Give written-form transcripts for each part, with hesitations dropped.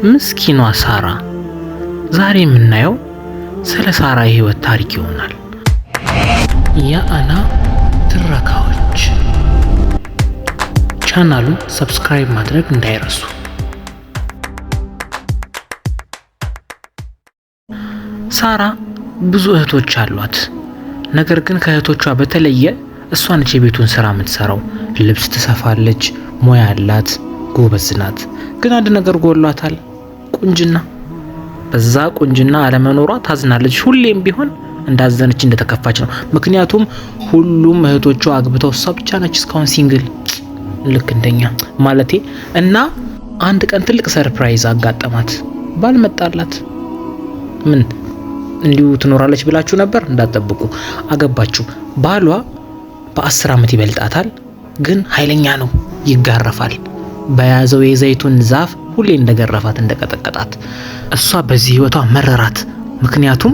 ምስኪኗ ሳራ። ዛሬ የምናየው ስለ ሳራ የህይወት ታሪክ ይሆናል። የአና ትረካዎች። ቻናሉን ሰብስክራይብ ማድረግ እንዳይረሱ። ሳራ ብዙ እህቶች አሏት። ነገር ግን ከእህቶቿ በተለየ እሷ ነች የቤቱን ስራ የምትሰራው። ልብስ ትሰፋለች፣ ሙያ አላት፣ ጎበዝ ናት። ግን አንድ ነገር ጎሏታል፣ ቁንጅና። በዛ ቁንጅና አለመኖሯ ታዝናለች። ሁሌም ቢሆን እንዳዘነች እንደተከፋች ነው። ምክንያቱም ሁሉም እህቶቿ አግብተው እሷ ብቻ ነች እስካሁን ሲንግል፣ ልክ እንደኛ ማለቴ። እና አንድ ቀን ትልቅ ሰርፕራይዝ አጋጠማት። ባል መጣላት። ምን እንዲሁ ትኖራለች ብላችሁ ነበር? እንዳትጠብቁ። አገባችሁ። ባሏ በ10 ዓመት ይበልጣታል፣ ግን ኃይለኛ ነው፣ ይጋረፋል። በያዘው የዘይቱን ዛፍ ሁሌ እንደገረፋት እንደቀጠቀጣት። እሷ በዚህ ህይወቷ መረራት። ምክንያቱም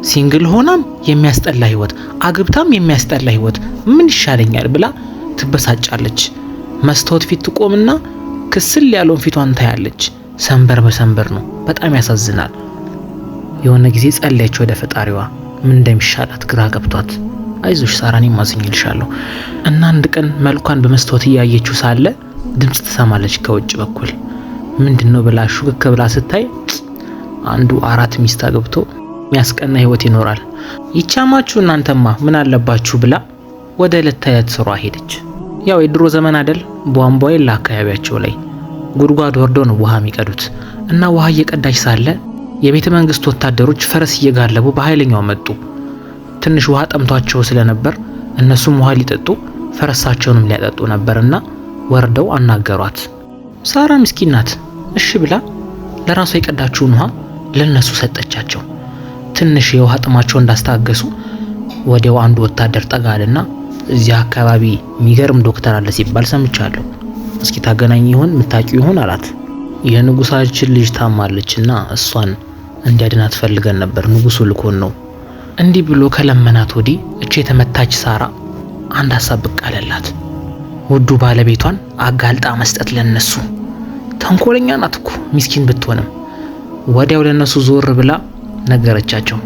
ሲንግል ሆናም የሚያስጠላ ህይወት፣ አግብታም የሚያስጠላ ህይወት፣ ምን ይሻለኛል ብላ ትበሳጫለች። መስታወት ፊት ትቆምና ክስል ያለውን ፊቷን ታያለች። ሰንበር በሰንበር ነው። በጣም ያሳዝናል። የሆነ ጊዜ ጸለየች ወደ ፈጣሪዋ፣ ምን እንደሚሻላት ግራ ገብቷት። አይዞሽ ሳራ፣ እኔም አዝኜልሻለሁ። እና አንድ ቀን መልኳን በመስታወት እያየችው ሳለ ድምጽ ትሰማለች ከውጭ በኩል። ምንድነው ብላ ሹክክ ብላ ስታይ አንዱ 4 ሚስት አግብቶ የሚያስቀና ህይወት ይኖራል። ይቻማችሁ እናንተማ ምን አለባችሁ ብላ ወደ ዕለት ተዕለት ስሯ ሄደች። ያው የድሮ ዘመን አይደል፣ ቧንቧ የለ አካባቢያቸው ላይ፣ ጉድጓድ ወርዶ ነው ውሃ የሚቀዱት። እና ውሃ እየቀዳች ሳለ የቤተ መንግስት ወታደሮች ፈረስ እየጋለቡ በኃይለኛው መጡ። ትንሽ ውሃ ጠምቷቸው ስለነበር እነሱም ውሃ ሊጠጡ ፈረሳቸውንም ሊያጠጡ ነበርና ወርደው አናገሯት። ሳራ ምስኪን ናት። እሺ ብላ ለራሷ የቀዳችውን ውሃ ለነሱ ሰጠቻቸው። ትንሽ የውሃ ጥማቸው እንዳስታገሱ ወዲያው አንዱ ወታደር ጠጋልና እዚህ አካባቢ የሚገርም ዶክተር አለ ሲባል ሰምቻለሁ፣ እስኪ ታገናኝ ይሆን ምታቂው ይሆን አላት። የንጉሳችን ልጅ ታማለችና እሷን እንዲያድናት ፈልገን ነበር፣ ንጉሱ ልኮን ነው። እንዲህ ብሎ ከለመናት ወዲህ እቺ የተመታች ሳራ አንድ ሐሳብ ብቅ አለላት። ውዱ ባለቤቷን አጋልጣ መስጠት ለነሱ። ተንኮለኛ ናት እኮ ምስኪን ብትሆንም። ወዲያው ለነሱ ዞር ብላ ነገረቻቸው።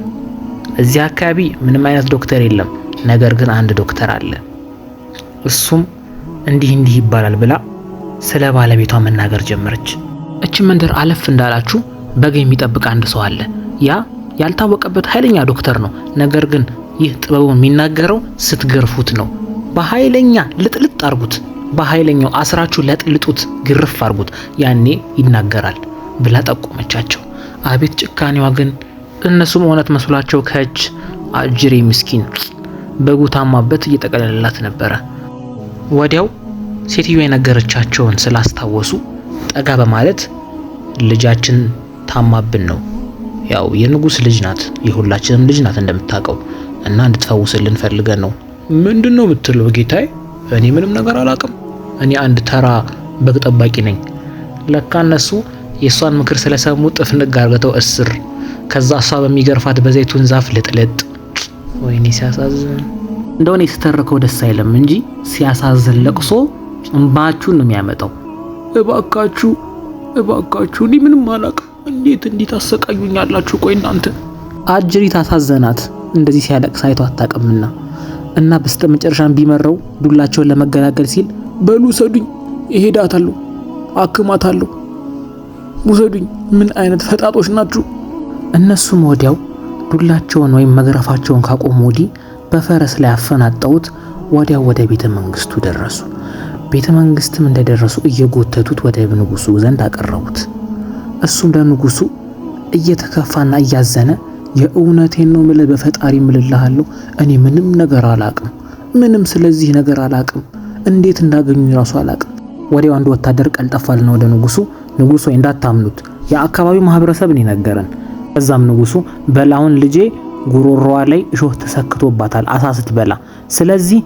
እዚህ አካባቢ ምንም አይነት ዶክተር የለም፣ ነገር ግን አንድ ዶክተር አለ፣ እሱም እንዲህ ይባላል ብላ ስለ ባለቤቷ መናገር ጀመረች። እቺ መንደር አለፍ እንዳላችሁ በግ የሚጠብቅ አንድ ሰው አለ። ያ ያልታወቀበት ኃይለኛ ዶክተር ነው። ነገር ግን ይህ ጥበቡን የሚናገረው ስትገርፉት ነው። በኃይለኛ ልጥልጥ አርጉት፣ በኃይለኛው አስራችሁ ለጥልጡት፣ ግርፍ አርጉት፣ ያኔ ይናገራል ብላ ጠቆመቻቸው። አቤት ጭካኔዋ ግን! እነሱም እውነት መስሏቸው ከእጅ አጅሬ ምስኪን በጉ ታማበት እየጠቀለለላት ነበረ። ወዲያው ሴትዮ የነገረቻቸውን ስላስታወሱ ጠጋ በማለት ልጃችን ታማብን ነው፣ ያው የንጉስ ልጅ ናት፣ የሁላችንም ልጅ ናት እንደምታውቀው፣ እና እንድትፈውስልን ፈልገን ነው። ምንድነው የምትለው ጌታዬ? እኔ ምንም ነገር አላውቅም። እኔ አንድ ተራ በግ ጠባቂ ነኝ። ለካ እነሱ የሷን ምክር ስለሰሙ ጥፍንግ አርገተው እስር፣ ከዛ እሷ በሚገርፋት በዘይቱን ዛፍ ልጥልጥ። ወይኔ ሲያሳዝን! እንደው እኔ ስተርከው ደስ አይልም እንጂ ሲያሳዝን ለቅሶ እንባችሁን ነው የሚያመጣው። እባካችሁ እኔ ምንም አላውቅም፣ እንዴት እንዲህ ታሰቃዩኛላችሁ? ቆይ እናንተ። አጅሪት አሳዘናት፣ እንደዚህ ሲያለቅስ አይቶ አታውቅምና። እና በስተመጨረሻም ቢመረው ዱላቸውን ለመገላገል ሲል በሉ ሰዱኝ፣ እሄዳታለሁ፣ አክማታለሁ፣ ውሰዱኝ። ምን አይነት ፈጣጦች ናችሁ? እነሱም ወዲያው ዱላቸውን ወይም መግረፋቸውን ካቆሙ ወዲህ በፈረስ ላይ አፈናጠውት ወዲያው ወደ ቤተ መንግስቱ ደረሱ። ቤተ መንግስትም እንደደረሱ እየጎተቱት ወደ ንጉሱ ዘንድ አቀረቡት። እሱም ለንጉሱ እየተከፋና እያዘነ የእውነቴን ነው ምለ በፈጣሪ ምልልሃለሁ፣ እኔ ምንም ነገር አላቅም፣ ምንም ስለዚህ ነገር አላቅም፣ እንዴት እንዳገኙ ራሱ አላቅም። ወዲያው አንድ ወታደር ቀልጠፋልና ወደ ንጉሱ ወይ እንዳታምኑት፣ የአካባቢው ማህበረሰብን ይነገረን። ከዛም ንጉሱ በላውን ልጄ ጉሮሮዋ ላይ እሾህ ተሰክቶባታል አሳ ስትበላ፣ ስለዚህ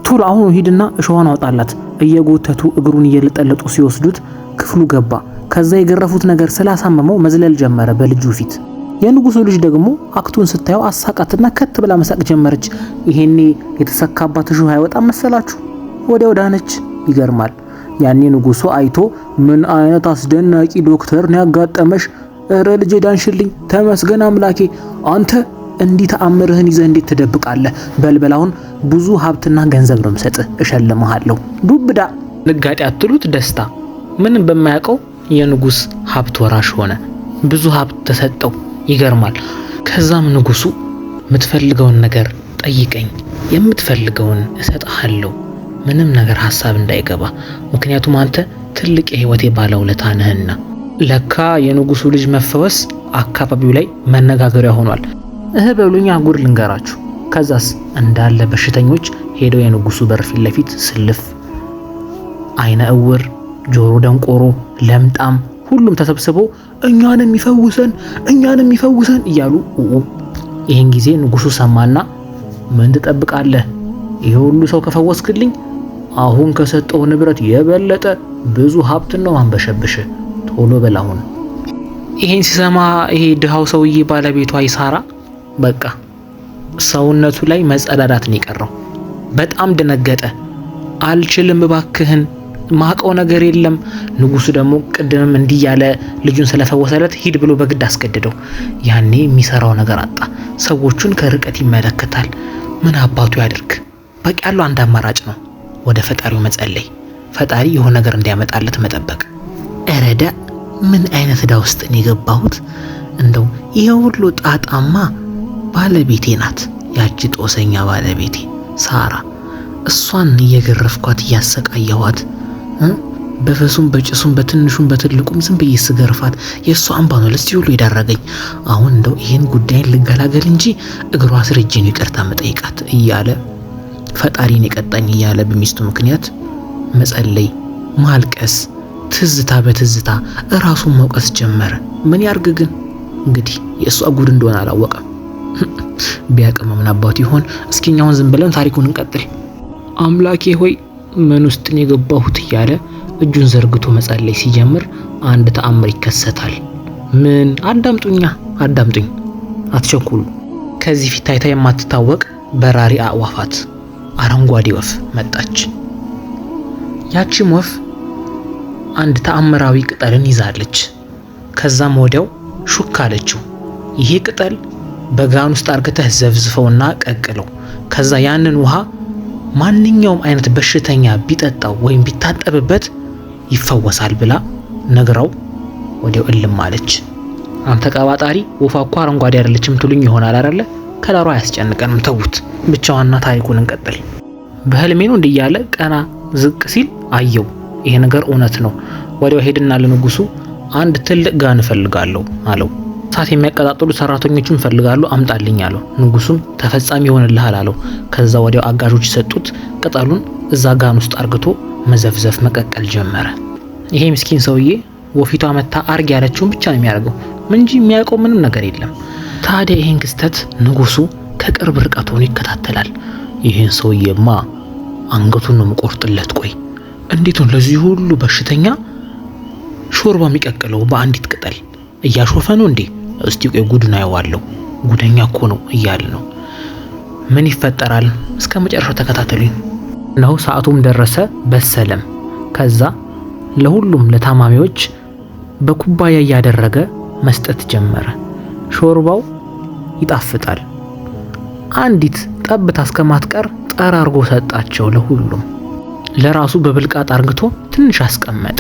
ቶሎ አሁን ሂድና እሾሃን አውጣላት። እየጎተቱ እግሩን እየለጠለጡ ሲወስዱት ክፍሉ ገባ። ከዛ የገረፉት ነገር ስላሳመመው መዝለል ጀመረ በልጁ ፊት። የንጉሱ ልጅ ደግሞ አክቱን ስታየው አሳቃትና ከት ብላ መሳቅ ጀመረች። ይሄኔ የተሰካባት እሾህ አይወጣም መሰላችሁ? ወዲያው ዳነች። ይገርማል። ያኔ ንጉሱ አይቶ ምን አይነት አስደናቂ ዶክተር ነው ያጋጠመሽ? እረ ልጄ ዳንሽልኝ፣ ተመስገን አምላኬ። አንተ እንዲህ ተአምርህን ይዘህ እንዴት ትደብቃለህ? በልበላውን ብዙ ሀብትና ገንዘብ ነው የምሰጥህ፣ እሸልምሃለሁ። ዱብዳ ንጋጤ አትሉት ደስታ። ምንም በማያውቀው የንጉስ ሀብት ወራሽ ሆነ። ብዙ ሀብት ተሰጠው። ይገርማል። ከዛም ንጉሱ የምትፈልገውን ነገር ጠይቀኝ፣ የምትፈልገውን እሰጥሃለሁ፣ ምንም ነገር ሐሳብ እንዳይገባ፣ ምክንያቱም አንተ ትልቅ የህይወቴ ባለውለታ ነህና። ለካ የንጉሱ ልጅ መፈወስ አካባቢው ላይ መነጋገሪያ ሆኗል። በሉኛ ጉድ ልንገራችሁ። ከዛስ እንዳለ በሽተኞች ሄደው የንጉሱ በር ፊት ለፊት ስልፍ፣ አይነ እውር፣ ጆሮ ደንቆሮ፣ ለምጣም ሁሉም ተሰብስበው እኛን የሚፈውሰን እያሉ ይሄን ጊዜ ንጉሱ ሰማና ምን ትጠብቃለህ? ይሄ ሁሉ ሰው ከፈወስክልኝ አሁን ከሰጠው ንብረት የበለጠ ብዙ ሀብት ነው ማንበሸብሽ። ቶሎ በላሁን። ይሄን ሲሰማ ይሄ ድሃው ሰውዬ ባለቤቷ ይሳራ በቃ ሰውነቱ ላይ መጸዳዳት ነው የቀረው። በጣም ደነገጠ። አልችልም እባክህን፣ ማቀው ነገር የለም። ንጉሱ ደግሞ ቅድምም እንዲህ ያለ ልጁን ስለፈወሰለት ሂድ ብሎ በግድ አስገድደው። ያኔ የሚሰራው ነገር አጣ። ሰዎቹን ከርቀት ይመለከታል። ምን አባቱ ያድርግ? በቃ ያለው አንድ አማራጭ ነው፣ ወደ ፈጣሪው መጸለይ፣ ፈጣሪ የሆነ ነገር እንዲያመጣለት መጠበቅ። እረዳ ምን አይነት ዕዳ ውስጥ ነው የገባሁት? እንደው ይሄ ሁሉ ጣጣማ ባለቤቴ ናት፣ ያቺ ጦሰኛ ባለቤቴ ሳራ። እሷን እየገረፍኳት እያሰቃየኋት፣ በፈሱም በጭሱም በትንሹም በትልቁም ዝም ብዬ ስገርፋት የእሷ አምባ ነው ለዚህ ሁሉ የዳረገኝ። አሁን እንደው ይሄን ጉዳይን ልገላገል እንጂ እግሯ ስር እጄን ይቅርታ መጠይቃት እያለ ፈጣሪን የቀጣኝ እያለ በሚስቱ ምክንያት መጸለይ፣ ማልቀስ፣ ትዝታ በትዝታ ራሱን መውቀስ ጀመረ። ምን ያርግ ግን እንግዲህ የእሷ ጉድ እንደሆነ አላወቀም። ቢያቅም ምን አባቱ ይሆን? እስኪኛውን ዝም ብለን ታሪኩን እንቀጥል። አምላኬ ሆይ ምን ውስጥ ነው የገባሁት እያለ እጁን ዘርግቶ መጸለይ ሲጀምር አንድ ተአምር ይከሰታል። ምን? አዳምጡኝ፣ አትቸኩሉ። ከዚህ ፊት ታይታ የማትታወቅ በራሪ አዕዋፋት አረንጓዴ ወፍ መጣች። ያቺም ወፍ አንድ ተአምራዊ ቅጠልን ይዛለች። ከዛም ወዲያው ሹክ አለችው። ይሄ ቅጠል በጋን ውስጥ አርግተህ ዘፍዝፈውና ቀቅለው፣ ከዛ ያንን ውሃ ማንኛውም አይነት በሽተኛ ቢጠጣው ወይም ቢታጠብበት ይፈወሳል ብላ ነግራው ወዲያው እልም አለች። አንተ ቀባጣሪ፣ ወፏ እኮ አረንጓዴ አይደለችም ትሉኝ ይሆናል አይደለ? ከለሯ አያስጨንቀንም፣ ተውት። ብቻዋና ታሪኩን እንቀጥል። በህልሜ ነው እንዲያለ ቀና ዝቅ ሲል አየው። ይሄ ነገር እውነት ነው። ወዲያው ሄድና ለንጉሱ አንድ ትልቅ ጋን እፈልጋለሁ አለው። እሳት የሚያቀጣጥሉ ሰራተኞችን እፈልጋለሁ አምጣልኝ አለው። ንጉሱም ተፈጻሚ ይሆንልሃል አለው። ከዛ ወዲያው አጋዦች ሰጡት። ቅጠሉን እዛ ጋን ውስጥ አርግቶ መዘፍዘፍ መቀቀል ጀመረ። ይሄ ምስኪን ሰውዬ ወፊቷ መታ አርግ ያለችውን ብቻ ነው የሚያደርገው እንጂ የሚያውቀው ምንም ነገር የለም። ታዲያ ይሄን ክስተት ንጉሱ ከቅርብ ርቀት ሆኖ ይከታተላል። ይሄን ሰውዬማ አንገቱን ነው የምቆርጥለት። ቆይ እንዴት ነው ለዚህ ሁሉ በሽተኛ ሾርባ የሚቀቅለው በአንዲት ቅጠል? እያሾፈ ነው እንዴ? እስቲ ቆይ ጉድና ያዋለው ጉደኛ እኮ ነው እያለ ነው። ምን ይፈጠራል? እስከ መጨረሻው ተከታተሉኝ። ነው ሰዓቱም ደረሰ፣ በሰለም። ከዛ ለሁሉም ለታማሚዎች በኩባያ እያደረገ መስጠት ጀመረ። ሾርባው ይጣፍጣል። አንዲት ጠብታ እስከማትቀር ጠራርጎ ሰጣቸው ለሁሉም። ለራሱ በብልቃጥ አርግቶ ትንሽ አስቀመጠ፣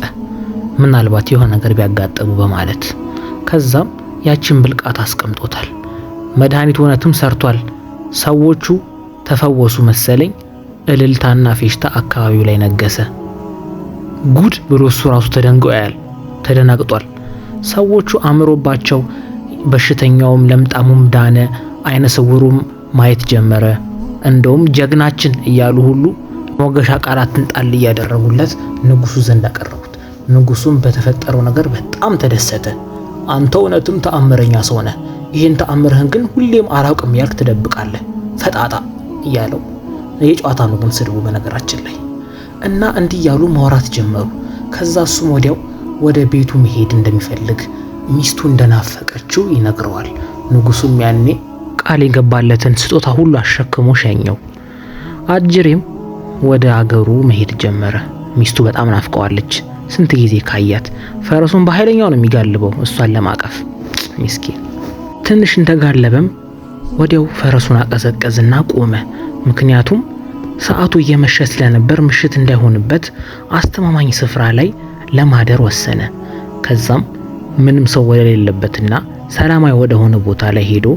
ምናልባት የሆነ ነገር ቢያጋጥሙ በማለት። ከዛም ያችን ብልቃጥ አስቀምጦታል። መድኃኒት እውነትም ሰርቷል። ሰዎቹ ተፈወሱ መሰለኝ። እልልታና ፌሽታ አካባቢው ላይ ነገሰ። ጉድ ብሎ እሱ ራሱ ተደናግጧል። ሰዎቹ አምሮባቸው በሽተኛውም ለምጣሙም ዳነ፣ አይነ ስውሩም ማየት ጀመረ። እንደውም ጀግናችን እያሉ ሁሉ ሞገሻ ቃላትን ጣል እያደረጉለት ንጉሱ ዘንድ አቀረቡት። ንጉሱም በተፈጠረው ነገር በጣም ተደሰተ። አንተ እውነትም ተአምረኛ ሰው ነህ፣ ይህን ተአምርህን ግን ሁሌም አላውቅም ያልክ ትደብቃለህ ፈጣጣ እያለው። የጨዋታ ነው ግን ስድቡ በነገራችን ላይ። እና እንዲህ ያሉ ማውራት ጀመሩ። ከዛ እሱም ወዲያው ወደ ቤቱ መሄድ እንደሚፈልግ ሚስቱ እንደናፈቀችው ይነግረዋል። ንጉሱም ያኔ ቃል የገባለትን ስጦታ ሁሉ አሸክሞ ሸኘው። አጅሬም ወደ አገሩ መሄድ ጀመረ። ሚስቱ በጣም ናፍቀዋለች። ስንት ጊዜ ካያት። ፈረሱን በኃይለኛው ነው የሚጋልበው እሷን ለማቀፍ። ምስኪን። ትንሽ እንደጋለበም ወዲያው ፈረሱን አቀዘቀዝና ቆመ። ምክንያቱም ሰዓቱ እየመሸ ስለነበር ምሽት እንዳይሆንበት አስተማማኝ ስፍራ ላይ ለማደር ወሰነ። ከዛም ምንም ሰው ወደሌለበትና ሰላማዊ ወደ ሆነ ቦታ ላይ ሄዶ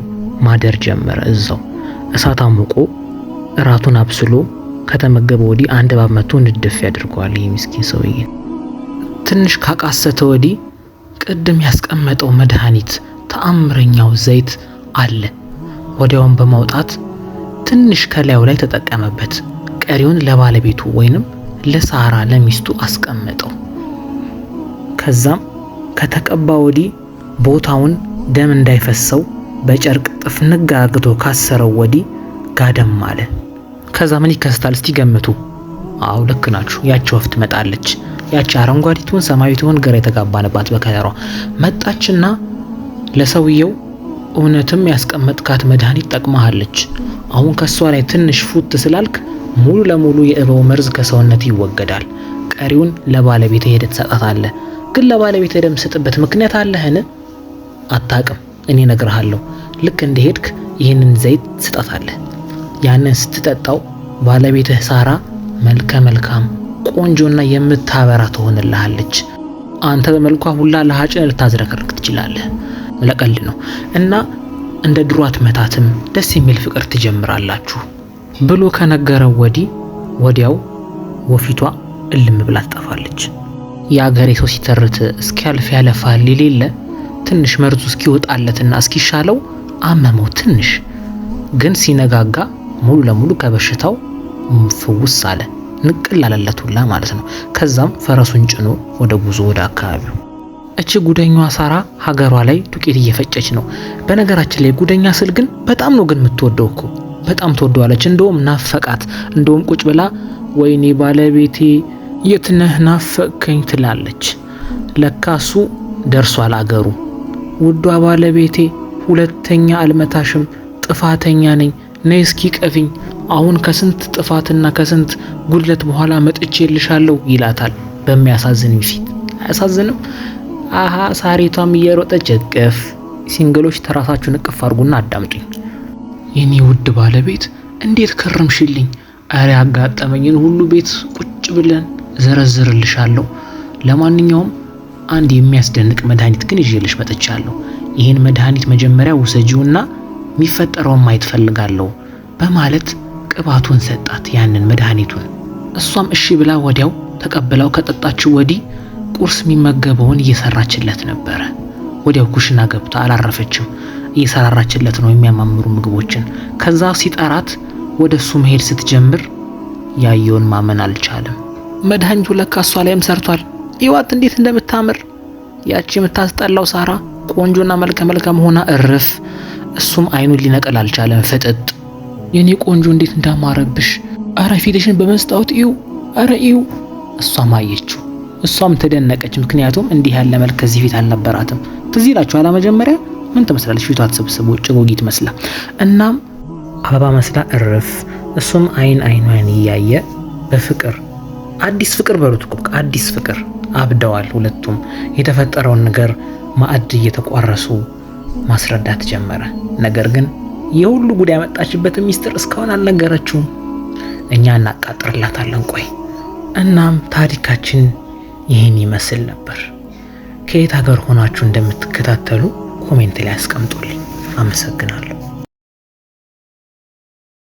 ማደር ጀመረ። እዛው እሳት አሙቆ እራቱን አብስሎ ከተመገበ ወዲህ አንድ እባብ መጥቶ እንድደፍ ያደርገዋል። ይህ ምስኪን ሰውዬ ትንሽ ካቃሰተ ወዲህ ቅድም ያስቀመጠው መድኃኒት ተአምረኛው ዘይት አለ። ወዲያውም በማውጣት ትንሽ ከላዩ ላይ ተጠቀመበት። ቀሪውን ለባለቤቱ ወይንም ለሳራ ለሚስቱ አስቀመጠው። ከዛም ከተቀባ ወዲህ ቦታውን ደም እንዳይፈሰው በጨርቅ ጥፍንግ አርግቶ ካሰረው ወዲህ ጋደም አለ። ከዛ ምን ይከሰታል እስቲ ገምቱ? አው ልክ ናችሁ። ያቺ ወፍ ትመጣለች። ያቺ አረንጓዴቱን ሰማያዊቱን ግራ የተጋባነባት በከለሯ መጣችና ለሰውየው እውነትም ያስቀመጥካት መድኃኒት ጠቅማሃለች። አሁን ከሷ ላይ ትንሽ ፉት ስላልክ ሙሉ ለሙሉ የእባቡ መርዝ ከሰውነት ይወገዳል። ቀሪውን ለባለቤት ሄደህ ትሰጣታለህ። ግን ለባለቤት ሄደህ የምትሰጥበት ምክንያት አለህን? አታውቅም። እኔ እነግርሃለሁ። ልክ እንደሄድክ ይህንን ዘይት ትሰጣታለህ። ያንን ስትጠጣው ባለቤትህ ሳራ መልከ መልካም ቆንጆና የምታበራ ትሆንልሃለች። አንተ በመልኳ ሁላ ለሃጭን ልታዝረከርክ ትችላለህ። ለቀልድ ነው እና እንደ ድሮ አትመታትም። ደስ የሚል ፍቅር ትጀምራላችሁ ብሎ ከነገረው ወዲያው ወፊቷ እልም ብላ ትጠፋለች። የአገሬ ሰው ሲተርት እስኪያልፍ ያለፋል የሌለ ትንሽ መርዙ እስኪወጣለትና እስኪሻለው አመመው ትንሽ። ግን ሲነጋጋ ሙሉ ለሙሉ ከበሽታው ፍውስ አለ። ንቅል አለለቱላ ማለት ነው። ከዛም ፈረሱን ጭኖ ወደ ጉዞ ወደ አካባቢው። እቺ ጉደኛዋ ሳራ ሀገሯ ላይ ዱቄት እየፈጨች ነው። በነገራችን ላይ ጉደኛ ስል ግን በጣም ነው ግን የምትወደው እኮ በጣም ትወደዋለች። እንደውም ናፈቃት። እንደውም ቁጭ ብላ ወይኔ ባለቤቴ የት ነህ ናፈቅከኝ ትላለች። ለካሱ ደርሷል አገሩ። ውዷ ባለቤቴ ሁለተኛ አልመታሽም፣ ጥፋተኛ ነኝ፣ ነይ እስኪ ቀፊኝ። አሁን ከስንት ጥፋትና ከስንት ጉድለት በኋላ መጥቼልሻለሁ ይላታል በሚያሳዝን ፊት። አያሳዝንም? አሃ ሳሪቷም እየሮጠች እቅፍ። ሲንግሎች ተራሳችሁን እቅፍ አድርጉና አዳምጡኝ። የኔ ውድ ባለቤት እንዴት ከረምሽልኝ? አረ ያጋጠመኝን ሁሉ ቤት ቁጭ ብለን ዘረዝርልሻለሁ። ለማንኛውም አንድ የሚያስደንቅ መድኃኒት ግን ይዤልሽ መጥቻለሁ። ይህን መድኃኒት መጀመሪያ ውሰጂውና የሚፈጠረውን ማየት ፈልጋለሁ በማለት ቅባቱን ሰጣት፣ ያንን መድኃኒቱን። እሷም እሺ ብላ ወዲያው ተቀበላው። ከጠጣችው ወዲህ ቁርስ የሚመገበውን እየሰራችለት ነበረ። ወዲያው ኩሽና ገብታ አላረፈችም፣ እየሰራራችለት ነው የሚያማምሩ ምግቦችን። ከዛ ሲጠራት ወደሱ መሄድ ስትጀምር ያየውን ማመን አልቻለም። መድኃኒቱ ለካ እሷ ላይም ሰርቷል። ይዋት እንዴት እንደምታምር ያቺ የምታስጠላው ሳራ ቆንጆና መልከ መልካም ሆና እርፍ። እሱም አይኑን ሊነቀል አልቻለም። ፍጥጥ የኔ ቆንጆ እንዴት እንዳማረብሽ! አረ ፊትሽን በመስታወት እዩ! አረ እዩ! እሷም አየችው። እሷም ተደነቀች። ምክንያቱም እንዲህ ያለ መልክ ከዚህ ፊት አልነበራትም። ትዝ ይላችኋል መጀመሪያ ምን ትመስላለች? ፊቷ ተሰብስቦ ጭጎጊት መስላ፣ እናም አበባ መስላ እርፍ። እሱም አይኗን እያየ በፍቅር አዲስ ፍቅር በሩት እኮ አዲስ ፍቅር አብደዋል ሁለቱም። የተፈጠረውን ነገር ማዕድ እየተቋረሱ ማስረዳት ጀመረ። ነገር ግን የሁሉ ጉዳይ ያመጣችበት ሚስጥር እስካሁን አልነገረችውም። እኛ እናጣጥርላታለን ቆይ። እናም ታሪካችን ይህን ይመስል ነበር። ከየት ሀገር ሆናችሁ እንደምትከታተሉ ኮሜንት ላይ አስቀምጡልኝ። አመሰግናለሁ።